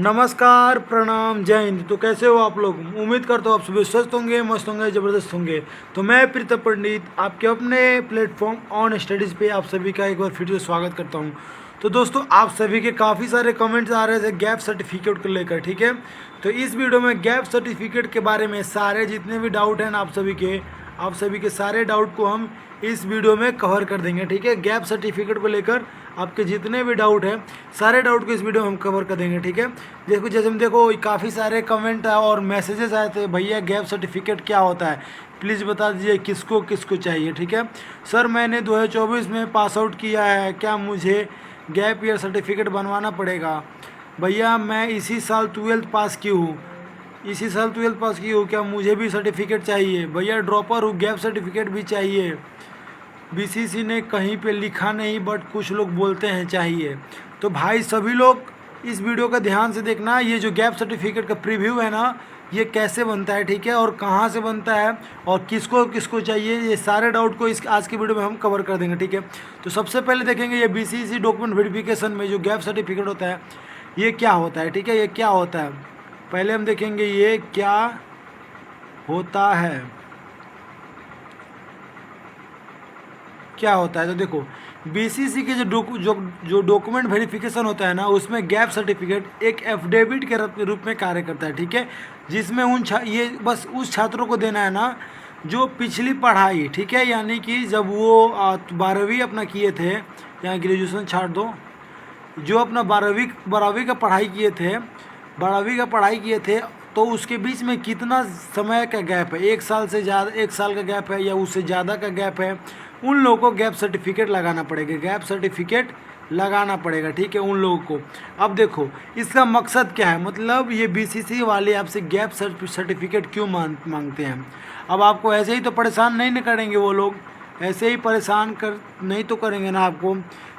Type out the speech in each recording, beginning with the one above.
नमस्कार, प्रणाम, जय हिंद। तो कैसे हो आप लोग? उम्मीद करता हूँ आप सभी स्वस्थ होंगे, मस्त होंगे, ज़बरदस्त होंगे। तो मैं प्रीतम पंडित आपके अपने प्लेटफॉर्म ऑन स्टडीज़ पे आप सभी का एक बार फिर से स्वागत करता हूँ। तो दोस्तों, आप सभी के काफ़ी सारे कमेंट्स आ रहे थे गैप सर्टिफिकेट को लेकर, ठीक है। तो इस वीडियो में गैप सर्टिफिकेट के बारे में सारे जितने भी डाउट हैं ना आप सभी के सारे डाउट को हम इस वीडियो में कवर कर देंगे, ठीक है। गैप सर्टिफिकेट को लेकर आपके जितने भी डाउट हैं, सारे डाउट को इस वीडियो में हम कवर कर देंगे, ठीक है। जैसे हम देखो काफ़ी सारे कमेंट और मैसेजेस आए थे, भैया गैप सर्टिफिकेट क्या होता है, प्लीज़ बता दीजिए किसको किसको चाहिए, ठीक है। सर मैंने 2024 में पास आउट किया है, क्या मुझे गैप ईयर सर्टिफिकेट बनवाना पड़ेगा? भैया मैं इसी साल 12th पास की हूँ, क्या मुझे भी सर्टिफिकेट चाहिए? भैया ड्रॉपर हूँ, गैप सर्टिफिकेट भी चाहिए। बीसीसी ने कहीं पे लिखा नहीं बट कुछ लोग बोलते हैं चाहिए। तो भाई सभी लोग इस वीडियो का ध्यान से देखना, ये जो गैप सर्टिफिकेट का प्रीव्यू है ना, ये कैसे बनता है, ठीक है, और कहाँ से बनता है और किसको किसको चाहिए, ये सारे डाउट को इस आज की वीडियो में हम कवर कर देंगे, ठीक है। तो सबसे पहले देखेंगे ये बीसीसी डॉक्यूमेंट वेरिफिकेशन में जो गैप सर्टिफिकेट होता है ये क्या होता है, ठीक है। ये क्या होता है पहले हम देखेंगे, ये क्या होता है, क्या होता है। तो देखो बीसीसी के जो डॉक्यूमेंट वेरिफिकेशन होता है ना, उसमें गैप सर्टिफिकेट एक एफिडेविट के रूप में कार्य करता है, ठीक है। जिसमें ये बस उस छात्रों को देना है ना जो पिछली पढ़ाई, ठीक है, यानी कि जब वो 12वीं अपना किए थे, या ग्रेजुएशन छाड़ दो, जो अपना 12वीं का पढ़ाई किए थे, 12वीं का पढ़ाई किए थे, तो उसके बीच में कितना समय का गैप है, 1 साल से ज़्यादा, 1 साल का गैप है या उससे ज़्यादा का गैप है, उन लोगों को गैप सर्टिफिकेट लगाना पड़ेगा, ठीक है, उन लोगों को। अब देखो इसका मकसद क्या है, मतलब ये बीसीसी वाले आपसे गैप सर्टिफिकेट क्यों मांगते हैं। अब आपको ऐसे ही तो परेशान नहीं न करेंगे वो लोग, ऐसे ही परेशान कर नहीं तो करेंगे ना आपको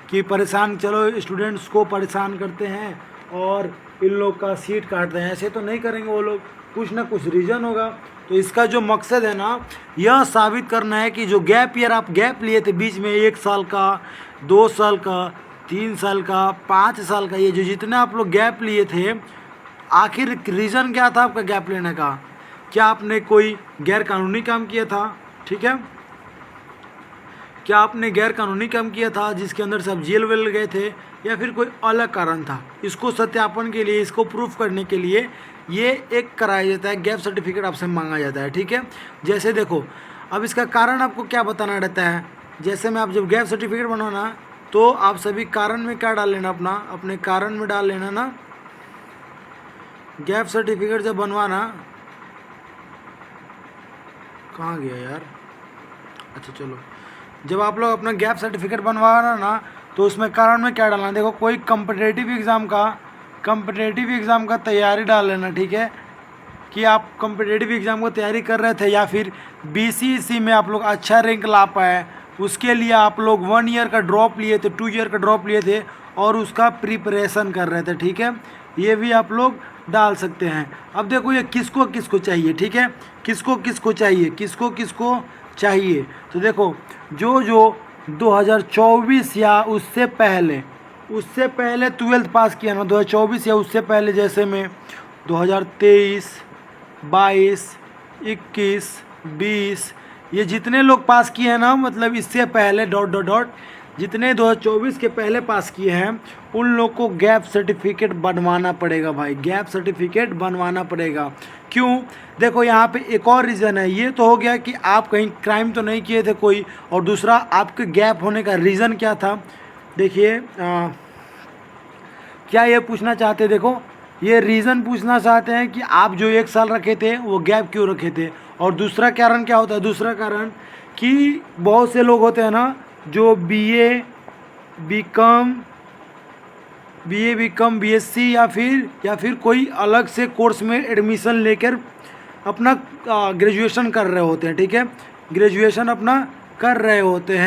कि परेशान, चलो स्टूडेंट्स को परेशान करते हैं और इन लोग का सीट काटते हैं, ऐसे तो नहीं करेंगे वो लोग, कुछ ना कुछ रीज़न होगा। तो इसका जो मकसद है ना, यह साबित करना है कि जो गैप ईयर आप गैप लिए थे बीच में, 1 साल का, 2 साल का, 3 साल का, 5 साल का, ये जो जितने आप लोग गैप लिए थे, आखिर रीज़न क्या था आपका गैप लेने का? क्या आपने कोई गैर कानूनी काम किया था, ठीक है, क्या आपने गैर कानूनी काम किया था जिसके अंदर से आप जेल वेल गए थे, या फिर कोई अलग कारण था? इसको सत्यापन के लिए, इसको प्रूफ करने के लिए ये एक कराया जाता है, गैप सर्टिफिकेट आपसे मांगा जाता है, ठीक है। जैसे देखो अब इसका कारण आपको क्या बताना रहता है, जैसे में आप जब गैप सर्टिफिकेट बनवाना, तो आप सभी कारण में क्या डाल लेना, अपने कारण में डाल लेना ना। गैप सर्टिफिकेट जब बनवाना, कहाँ गया यार, अच्छा चलो, जब आप लोग अपना गैप सर्टिफिकेट बनवाना ना, तो उसमें कारण में क्या डालना, देखो कोई कॉम्पिटिटिव एग्ज़ाम का तैयारी डाल लेना, ठीक है, कि आप कॉम्पिटिटिव एग्ज़ाम को तैयारी कर रहे थे, या फिर बीसीसी में आप लोग अच्छा रैंक ला पाए, उसके लिए आप लोग 1 ईयर का ड्रॉप लिए थे, 2 ईयर का ड्रॉप लिए थे और उसका प्रिपरेशन कर रहे थे, ठीक है, ये भी आप लोग डाल सकते हैं। अब देखो ये किसको किसको चाहिए, ठीक है, किसको किसको चाहिए, तो देखो जो 2024 या उससे पहले 12th पास किया ना, 2024 या उससे पहले, जैसे में 2023, 22, 21, 20, ये जितने लोग पास किए हैं ना, मतलब इससे पहले ... जितने 2024 के पहले पास किए हैं, उन लोग को गैप सर्टिफिकेट बनवाना पड़ेगा भाई, गैप सर्टिफिकेट बनवाना पड़ेगा। क्यों? देखो यहाँ पे एक और रीज़न है, ये तो हो गया कि आप कहीं क्राइम तो नहीं किए थे कोई, और दूसरा आपके गैप होने का रीज़न क्या था। देखिए क्या ये पूछना चाहते, देखो ये रीज़न पूछना चाहते हैं कि आप जो 1 साल रखे थे वो गैप क्यों रखे थे। और दूसरा कारण क्या होता है, दूसरा कारण कि बहुत से लोग होते हैं ना जो बीए, बीकॉम, बीएससी या फिर कोई अलग से कोर्स में एडमिशन लेकर अपना ग्रेजुएशन कर रहे होते हैं, ठीक है, ग्रेजुएशन अपना कर रहे होते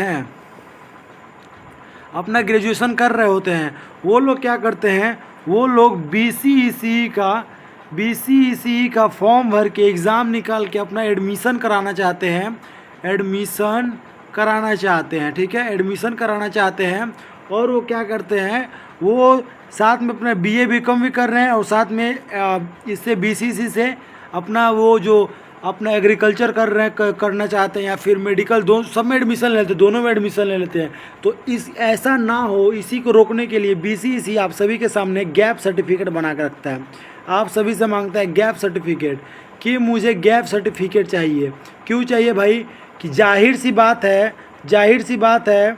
हैं, वो लोग क्या करते हैं, वो लोग बीसीईसी का फॉर्म भर के एग्ज़ाम निकाल के अपना एडमिशन कराना चाहते हैं, ठीक है, एडमिशन कराना चाहते हैं, और वो क्या करते हैं, वो साथ में अपना बीए बीकॉम भी कर रहे हैं और साथ में इससे बीसीसी से अपना वो जो अपना एग्रीकल्चर कर रहे हैं करना चाहते हैं या फिर मेडिकल, दो सब में एडमिशन ले लेते हैं, दोनों में एडमिशन ले लेते हैं। तो इस ऐसा ना हो, इसी को रोकने के लिए बीसीसी आप सभी के सामने गैप सर्टिफिकेट बना कर रखता है। आप सभी से मांगता है गैप सर्टिफिकेट कि मुझे गैप सर्टिफिकेट चाहिए। क्यों चाहिए भाई? कि जाहिर सी बात है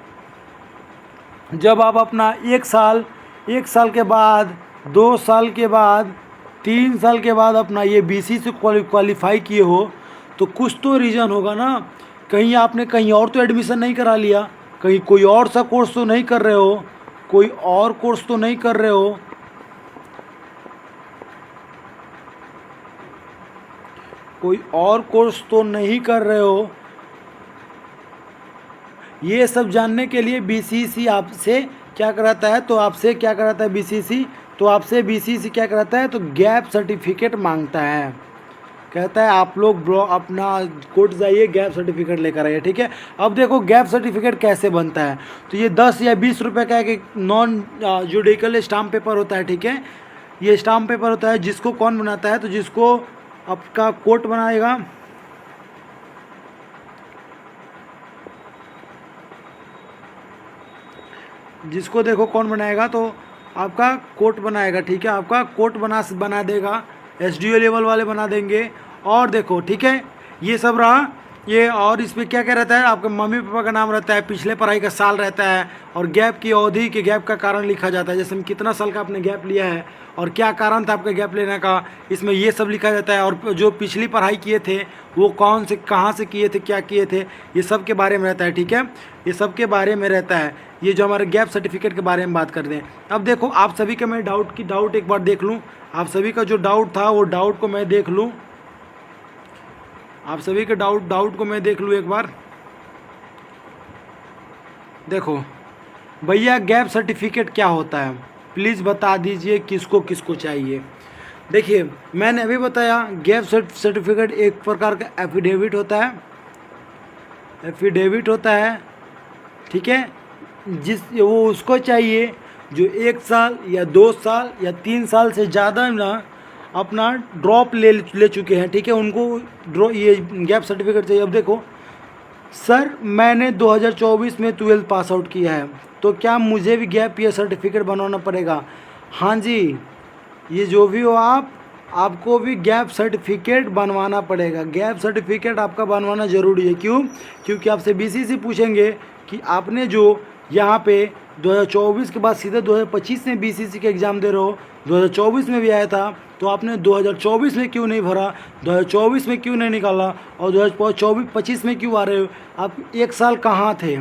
जब आप अपना 1 साल के बाद, 2 साल के बाद, 3 साल के बाद अपना ये बीसी से क्वालिफाई किए हो तो कुछ तो रीज़न होगा ना। कहीं आपने कहीं और तो एडमिशन नहीं करा लिया, कहीं कोई और सा कोर्स तो नहीं कर रहे हो, कोई और कोर्स तो नहीं कर रहे हो, कोई और कोर्स तो नहीं कर रहे हो। ये सब जानने के लिए बीसीसी आपसे क्या कराता है, तो आपसे क्या कराता है बीसीसी, तो आपसे बीसीसी क्या कराता है, तो गैप सर्टिफिकेट मांगता है। कहता है आप लोग अपना कोर्ट जाइए, गैप सर्टिफिकेट लेकर आइए। ठीक है, अब देखो गैप सर्टिफिकेट कैसे बनता है। तो ये 10 या 20 रुपये का एक नॉन जुडिकल स्टाम्प पेपर होता है। ठीक है, ये स्टाम्प पेपर होता है, जिसको कौन बनाता है, तो जिसको आपका कोर्ट बनाएगा, जिसको देखो कौन बनाएगा, तो आपका कोर्ट बनाएगा। ठीक है, आपका कोर्ट बना देगा, एसडीओ लेवल वाले बना देंगे। और देखो ठीक है, ये सब रहा ये। और इस पर क्या क्या रहता है, आपके मम्मी पापा का नाम रहता है, पिछले पढ़ाई का साल रहता है, और गैप की अवधि के गैप का कारण लिखा जाता है। जैसे कितना साल का आपने गैप लिया है और क्या कारण था आपका गैप लेने का, इसमें ये सब लिखा जाता है। और जो पिछली पढ़ाई किए थे वो कौन से कहाँ से किए थे, क्या किए थे, ये सब के बारे में रहता है। ठीक है, ये सब के बारे में रहता है। ये जो हमारे गैप सर्टिफिकेट के बारे में बात करते हैं। अब देखो आप सभी का मैं डाउट एक बार देख लूँ। आप सभी का जो डाउट था वो डाउट को मैं देख लूँ, आप सभी के डाउट को मैं देख लूँ एक बार। देखो भैया, गैप सर्टिफिकेट क्या होता है प्लीज़ बता दीजिए, किसको किसको चाहिए। देखिए मैंने अभी बताया, गैप सर्टिफिकेट एक प्रकार का एफिडेविट होता है। ठीक है, वो उसको चाहिए जो 1 साल या 2 साल या 3 साल से ज़्यादा ना अपना ड्रॉप ले चुके हैं। ठीक है, उनको ये गैप सर्टिफिकेट चाहिए। अब देखो सर, मैंने 2024 में 12th पास आउट किया है, तो क्या मुझे भी गैप ईयर सर्टिफिकेट बनवाना पड़ेगा? हाँ जी, ये जो भी हो आपको भी गैप सर्टिफिकेट बनवाना पड़ेगा। गैप सर्टिफिकेट आपका बनवाना ज़रूरी है। क्यों? क्योंकि आपसे बीसीसी पूछेंगे कि आपने जो यहाँ पे 2024 के बाद सीधे 2025 में बीसीसी का एग्ज़ाम दे रहे हो, 2024 में भी आया था, तो आपने 2024 में क्यों नहीं भरा, 2024 में क्यों नहीं निकाला, और 2025 में क्यों आ रहे हो? आप 1 साल कहाँ थे,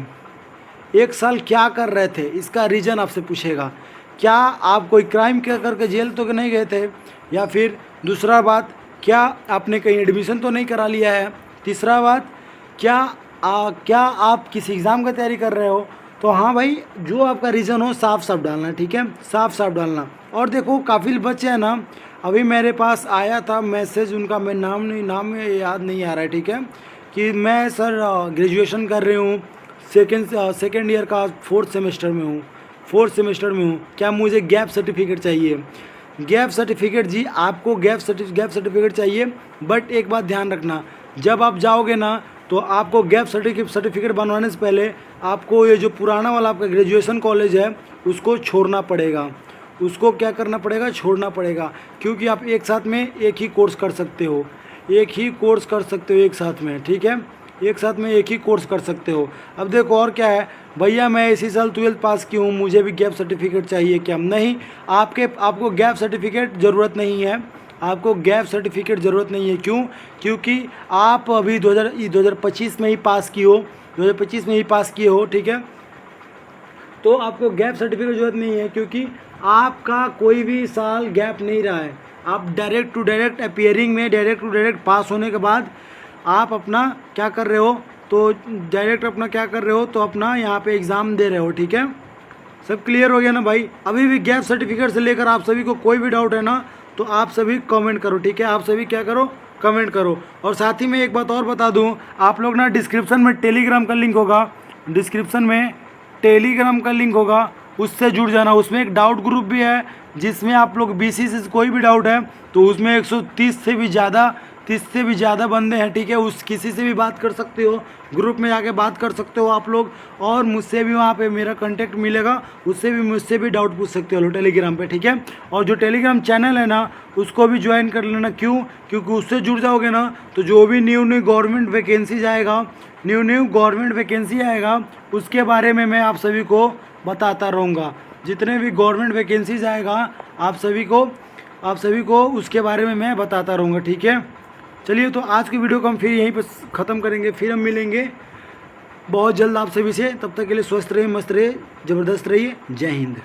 1 साल क्या कर रहे थे, इसका रीज़न आपसे पूछेगा। क्या आप कोई क्राइम करके जेल तो नहीं गए थे, या फिर दूसरा बात, क्या आपने कहीं एडमिशन तो नहीं करा लिया है, तीसरा बात, क्या आप किसी एग्ज़ाम की तैयारी कर रहे हो। तो हाँ भाई, जो आपका रीज़न हो साफ डालना। ठीक है, साफ डालना। और देखो काफ़ी बच्चे हैं ना, अभी मेरे पास आया था मैसेज, उनका मैं नाम में याद नहीं आ रहा है। ठीक है, कि मैं सर ग्रेजुएशन कर रही हूँ, सेकेंड ईयर का 4th सेमेस्टर में हूँ, क्या मुझे गैप सर्टिफिकेट चाहिए? गैप सर्टिफिकेट जी, आपको गैप सर्टिफिकेट चाहिए, बट एक बात ध्यान रखना, जब आप जाओगे ना तो आपको गैप सर्टिफिकेट बनवाने से पहले आपको ये जो पुराना वाला आपका ग्रेजुएशन कॉलेज है उसको छोड़ना पड़ेगा। उसको क्या करना पड़ेगा? छोड़ना पड़ेगा। क्योंकि आप एक साथ में एक ही कोर्स कर सकते हो, एक साथ में। ठीक है, एक साथ में एक ही कोर्स कर सकते हो। अब देखो और क्या है, भैया मैं इसी साल 12th पास की हूँ, मुझे भी गैप सर्टिफिकेट चाहिए क्या? नहीं, आपको गैप सर्टिफिकेट ज़रूरत नहीं है। आपको गैप सर्टिफिकेट ज़रूरत नहीं है। क्यों? क्योंकि आप अभी 2025 में ही पास किए हो। ठीक है, तो आपको गैप सर्टिफिकेट ज़रूरत नहीं है, क्योंकि आपका कोई भी साल गैप नहीं रहा है। आप डायरेक्ट टू डायरेक्ट अपीयरिंग में डायरेक्ट टू डायरेक्ट पास होने के बाद आप अपना क्या कर रहे हो, तो डायरेक्ट अपना क्या कर रहे हो, तो अपना यहाँ पे एग्ज़ाम दे रहे हो। ठीक है, सब क्लियर हो गया ना भाई? अभी भी गैप सर्टिफिकेट से लेकर आप सभी को कोई भी डाउट है ना, तो आप सभी कमेंट करो। ठीक है, आप सभी क्या करो, कमेंट करो। और साथ ही में एक बात और बता दूं, आप लोग ना डिस्क्रिप्शन में टेलीग्राम का लिंक होगा, डिस्क्रिप्शन में टेलीग्राम का लिंक होगा उससे जुड़ जाना। उसमें एक डाउट ग्रुप भी है जिसमें आप लोग बीसीसी से कोई भी डाउट है तो उसमें 130 से भी ज़्यादा 30 से भी ज़्यादा बंदे हैं, ठीक है। उस किसी से भी बात कर सकते हो, ग्रुप में जाके बात कर सकते हो आप लोग, और मुझसे भी वहाँ पे मेरा कांटेक्ट मिलेगा, उससे भी मुझसे भी डाउट पूछ सकते हो टेलीग्राम पे, ठीक है। और जो टेलीग्राम चैनल है ना उसको भी ज्वाइन कर लेना। क्यों? क्योंकि उससे जुड़ जाओगे ना तो जो भी न्यू गवर्नमेंट वैकेंसीज आएगा, न्यू गवर्नमेंट वैकेंसी आएगा उसके बारे में मैं आप सभी को बताता रहूँगा। जितने भी गवर्नमेंट वैकेंसीज आएगा आप सभी को उसके बारे में मैं बताता रहूँगा, ठीक है। चलिए, तो आज की वीडियो को हम फिर यहीं पर ख़त्म करेंगे, फिर हम मिलेंगे बहुत जल्द आप सभी से। तब तक के लिए स्वस्थ रहिए, मस्त रहिए, ज़बरदस्त रहिए। जय हिंद।